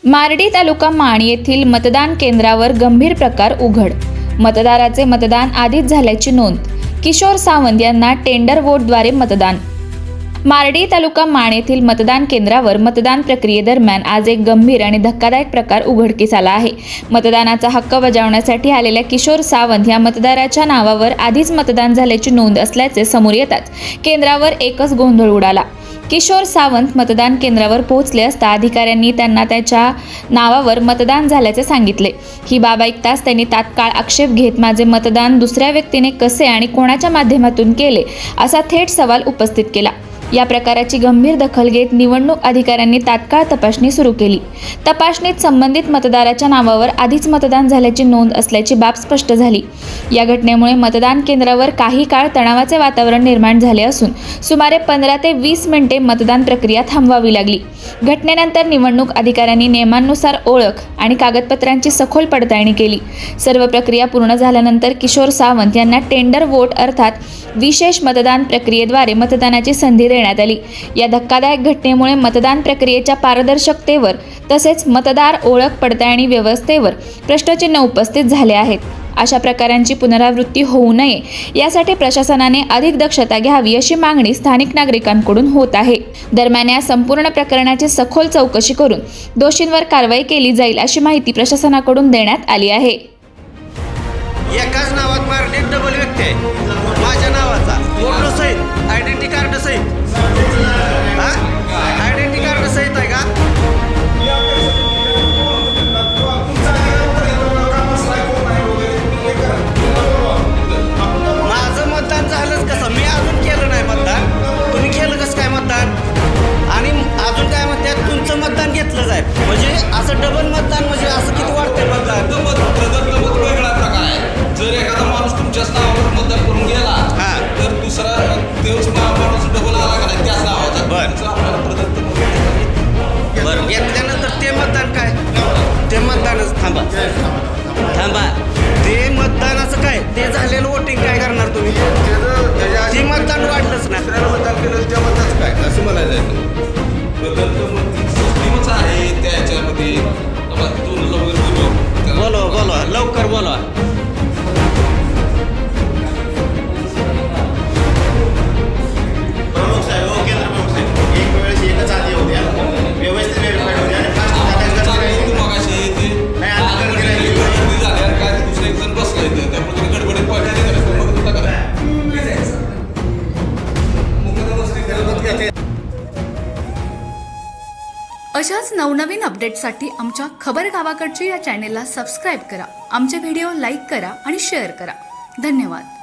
मार्डी तालुका माण येथील मतदान केंद्रावर गंभीर प्रकार उघड. मतदाराचे मतदान आधीच झाल्याची नोंद. किशोर सावंत यांना टेंडर वोटद्वारे मतदान. मार्डी तालुका माण येथील मतदान केंद्रावर मतदान प्रक्रियेदरम्यान आज एक गंभीर आणि धक्कादायक प्रकार उघडकीस आला आहे. मतदानाचा हक्क बजावण्यासाठी आलेल्या किशोर सावंत या मतदाराच्या नावावर आधीच मतदान झाल्याची नोंद असल्याचे समोर येताच केंद्रावर एकच गोंधळ उडाला. किशोर सावंत मतदान केंद्रावर पोहोचले असता अधिकाऱ्यांनी त्यांना त्याच्या नावावर मतदान झाल्याचे सांगितले. ही बाब ऐकताच त्यांनी तात्काळ आक्षेप घेत माझे मतदान दुसऱ्या व्यक्तीने कसे आणि कोणाच्या माध्यमातून केले असा थेट सवाल उपस्थित केला. या प्रकाराची गंभीर दखल घेत निवडणूक अधिकाऱ्यांनी तात्काळ तपासणी सुरू केली. तपासणीत संबंधित मतदाराच्या नावावर आधीच मतदान झाल्याची नोंद असल्याची बाब स्पष्ट झाली. या घटनेमुळे मतदान केंद्रावर काही काळ तणावाचे वातावरण निर्माण झाले असून सुमारे 15 ते 20 मिनिटे मतदान प्रक्रिया थांबवावी लागली. घटनेनंतर निवडणूक अधिकाऱ्यांनी नियमानुसार ओळख आणि कागदपत्रांची सखोल पडताळणी केली. सर्व प्रक्रिया पूर्ण झाल्यानंतर किशोर सावंत यांना टेंडर वोट अर्थात विशेष मतदान प्रक्रियेद्वारे मतदानाची संधी देण्यात आली. या धक्कादायक घटनेमुळे मतदान प्रक्रियेच्या पारदर्शकतेवर तसेच मतदार ओळख पडताळणी व्यवस्थेवर प्रश्नचिन्ह उपस्थित झाले आहेत. अशा प्रकारांची पुनरावृत्ती होऊ नये यासाठी प्रशासनाने अधिक दक्षता घ्यावी अशी मागणी स्थानिक नागरिकांकडून होत आहे. दरम्यान या संपूर्ण प्रकरणाची सखोल चौकशी करून दोषींवर कारवाई केली जाईल अशी माहिती प्रशासनाकडून देण्यात आली आहे. एकाच नावात मारली डबल व्यक्ती आहे. माझ्या नावाचा फोटो सहित आयडेंटिटी कार्ड सहित आयडेंटिटी कार्ड सहित आहे का? माझं मतदान झालंच कसं? मी अजून केलं नाही मतदान. तुम्ही केलं कसं काय मतदान? आणि अजून काय म्हणतात तुमचं मतदान घेतलं जाईल म्हणजे असं डबल मतदान म्हणजे असं किती वाढतंय मतदान? वेगळा प्रकार आहे. जर एखादा माणूस तुमच्याच नावावर मतदान करून गेला तर दुसरा तेच माणूस डबल आला का नाही त्याच नावाचा बरं घेतल्यानंतर ते मतदान काय? ते मतदानच थांबा ते मतदानाचं काय? ते झालेलं वोटिंग काय करणार तुम्ही? ते मतदान वाढलंच ना. मतदान केलं त्या मतदानच काय असं म्हणायचं आहे. सिस्टीमच आहे त्याच्यामध्ये. बोलवा लवकर बोलवा. अशाच नवनवीन अपडेटसाठी आमच्या खबर गावाकडची या चॅनेलला सबस्क्राईब करा. आमचे व्हिडिओ लाईक करा आणि शेअर करा. धन्यवाद.